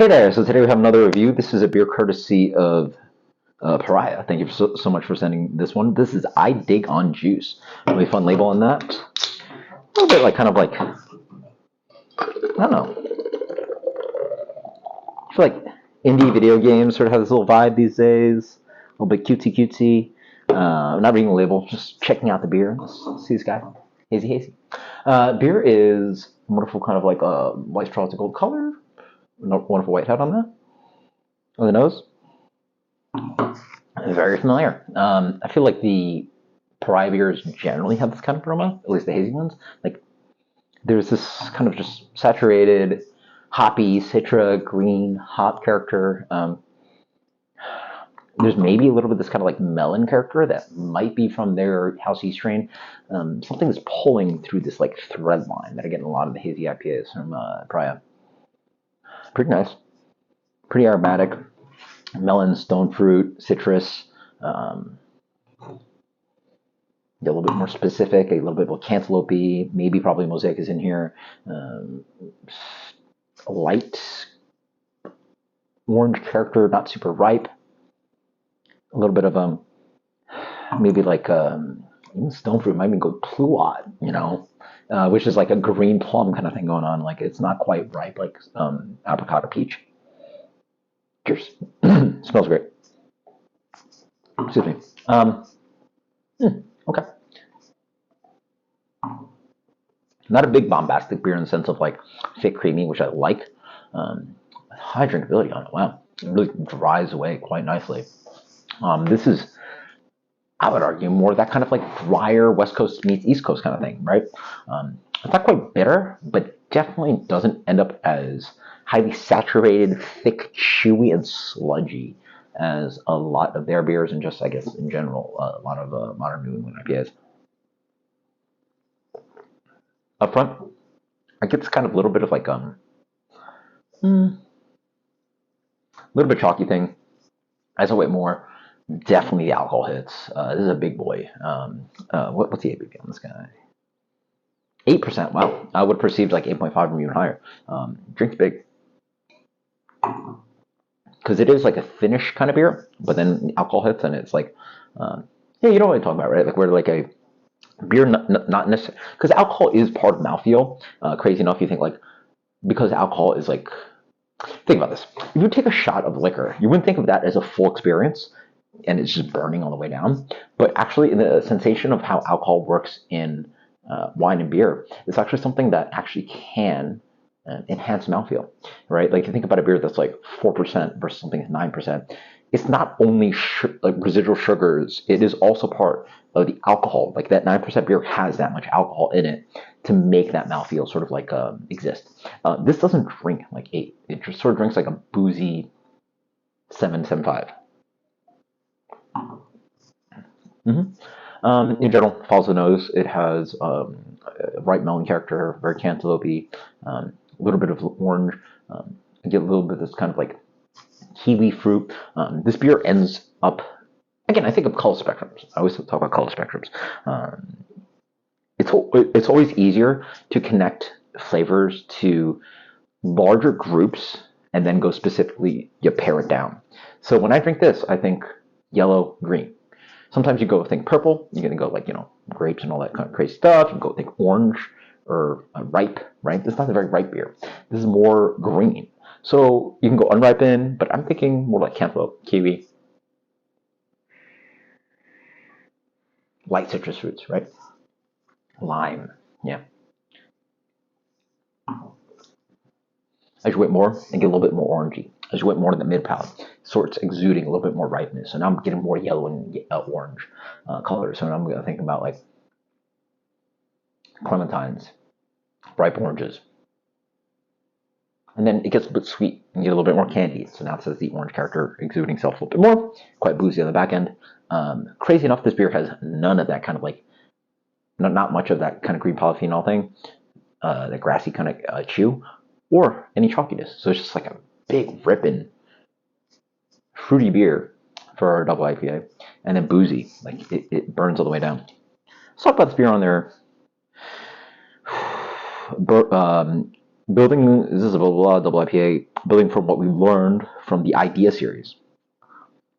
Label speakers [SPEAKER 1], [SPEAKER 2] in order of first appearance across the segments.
[SPEAKER 1] Hey there, so today we have another review. This is a beer courtesy of Pariah. Thank you so much for sending this one. This is I Dig on Juice. Really fun label on that. A little bit like, I don't know. I feel like indie video games sort of have this little vibe these days. A little bit cutesy cutesy. Not reading the label, just checking out the beer. Let's see this guy. Hazy hazy. Beer is wonderful kind of like a white straw to gold color. Wonderful white head on that. On the nose. Very familiar. I feel like the Pariah beers generally have this kind of aroma, at least the hazy ones. Like there's this kind of just saturated, hoppy, citra, green, hop character. There's maybe a little bit of this kind of like melon character that might be from their House E strain. Something is pulling through this like thread line that I get in a lot of the hazy IPAs from Pariah. Pretty nice, pretty aromatic. Melon, stone fruit, citrus. Get a little bit more specific, a little bit more cantaloupe, maybe probably mosaic is in here. Light orange character, not super ripe. A little bit of maybe like even stone fruit might even go pluot, which is like a green plum kind of thing going on. Like it's not quite ripe, like apricot or peach. Cheers. Smells great. Excuse me. Okay. Not a big bombastic beer in the sense of like thick, creamy, which I like. High drinkability on it. Wow. It really dries away quite nicely. This is, I would argue, more that kind of like drier West Coast meets East Coast kind of thing, right? It's not quite bitter, but definitely doesn't end up as highly saturated, thick, chewy, and sludgy as a lot of their beers, and just, I guess, in general, a lot of modern New England IPAs. Up front, I get this kind of little bit of like little bit chalky thing. As I wait more, definitely the alcohol hits. This is a big boy. What's the ABV on this guy? 8%. Wow, I would have perceived like 8.5 or even higher. Drinks big. Because it is like a finish kind of beer, but then alcohol hits and it's like, yeah, you know what I'm talking about, right? Like we're like a beer, not necessarily, because alcohol is part of mouthfeel. Crazy enough, you think like, because alcohol is like, think about this. If you take a shot of liquor, you wouldn't think of that as a full experience and it's just burning on the way down. But actually, the sensation of how alcohol works in wine and beer is actually something that actually can enhance mouthfeel, right? Like you think about a beer that's like 4% versus something that's 9%. It's not only like residual sugars, it is also part of the alcohol. Like that 9% beer has that much alcohol in it to make that mouthfeel sort of like exist. This doesn't drink like 8. It just sort of drinks like a boozy 7.75. In general, follows the nose. It has a ripe melon character, very cantaloupe, a little bit of orange. I get a little bit of this kind of like kiwi fruit. This beer ends up, again, I think of color spectrums. I always talk about color spectrums. It's always easier to connect flavors to larger groups and then go specifically, you pare it down. So when I drink this, I think yellow, green. Sometimes you go think purple, you're going to go like, grapes and all that kind of crazy stuff. You can go think orange or ripe, right? This is not a very ripe beer. This is more green. So you can go unripened, but I'm thinking more like cantaloupe, kiwi, light citrus fruits, right? Lime, yeah. As you wait more, and get a little bit more orangey. As you wait more to the mid palate, sorts exuding a little bit more ripeness. So now I'm getting more yellow and orange colors. So now I'm going to think about like clementines, ripe oranges. And then it gets a bit sweet and get a little bit more candy. So now it says the orange character exuding itself a little bit more. Quite boozy on the back end. Crazy enough, this beer has none of that kind of like, not much of that kind of green polyphenol thing, the grassy kind of chew, or any chalkiness. So it's just like a big ripping fruity beer for our double IPA, and then boozy, like it burns all the way down. Let's talk about this beer on there. building, this is a blah, blah, blah, double IPA, building from what we learned from the idea series.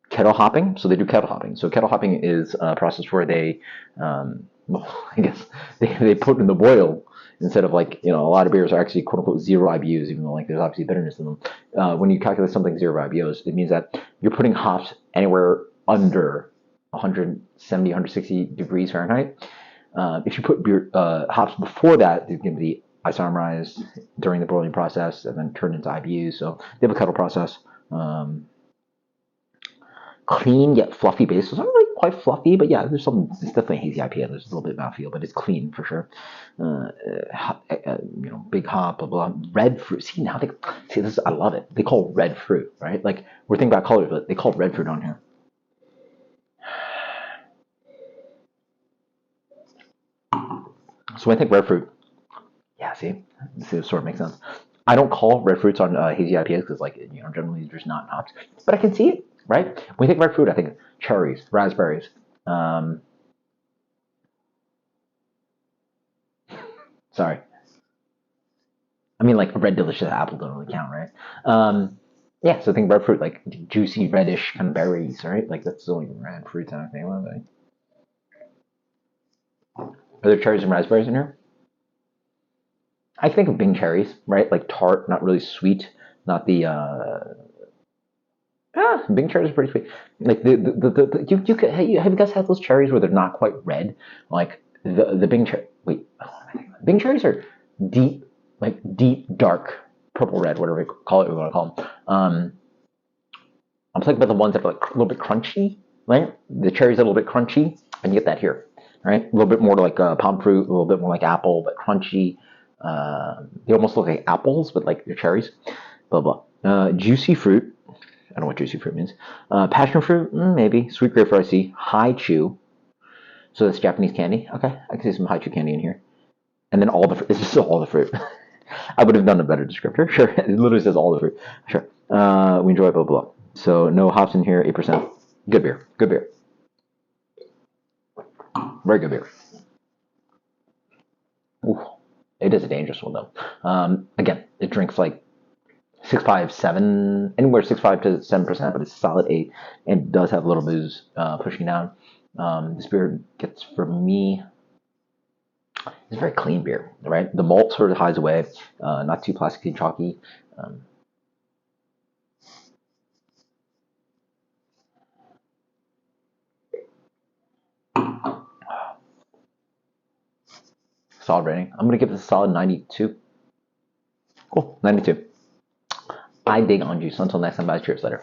[SPEAKER 1] Kettle hopping, so they do kettle hopping. So kettle hopping is a process where they, well, I guess they put in the boil instead of like, a lot of beers are actually quote unquote zero IBUs, even though like there's obviously bitterness in them. When you calculate something zero IBUs, it means that you're putting hops anywhere under 170, 160 degrees Fahrenheit. If you put beer hops before that, they're going to be isomerized during the boiling process and then turned into IBUs. So they have a kettle process. Clean yet fluffy base. So it's not really quite fluffy, but yeah, there's some. It's definitely hazy IPA. There's a little bit of mouthfeel, but it's clean for sure. Big hop, blah blah. Red fruit. See now see this. I love it. They call red fruit, right? Like we're thinking about colors, but they call red fruit on here. So when I think red fruit, yeah, see, this sort of makes sense. I don't call red fruits on hazy IPAs because, like, generally there's not hops, but I can see it, right? When you think red fruit, I think cherries, raspberries. Sorry, I mean like red delicious apple don't really count, right? Yeah, so think red fruit, like juicy reddish kind of berries, right? Like that's the only red fruits I think about. Are there cherries and raspberries in here? I think of Bing cherries, right? Like tart, not really sweet, not the Bing cherries are pretty sweet. Like you could have you guys had those cherries where they're not quite red, like the Bing cherry. Wait, Bing cherries are deep, like deep dark purple red, whatever we call it. We want to call them. I'm talking about the ones that are like a little bit crunchy, right? The cherries are a little bit crunchy, and you get that here, right? A little bit more like palm fruit, a little bit more like apple, but crunchy. They almost look like apples, but like they're cherries. Blah blah. Juicy fruit. I don't know what juicy fruit means. Passion fruit, maybe. Sweet grapefruit, I see. High chew. So that's Japanese candy. Okay, I can see some high chew candy in here. And then all the fruit. This is all the fruit. I would have done a better descriptor. Sure, it literally says all the fruit. Sure. We enjoy blah blah. So no hops in here. 8%. Good beer. Good beer. Very good beer. Ooh, it is a dangerous one though. Again, it drinks like 6.5, 7, anywhere 6.5 to 7%, but it's solid 8, and it does have a little booze pushing down. This beer gets, for me, it's a very clean beer, right? The malt sort of hides away, not too plasticky and chalky. Solid rating. I'm going to give this a solid 92. Cool, 92. I dig on juice. Until next time, guys. Cheers later.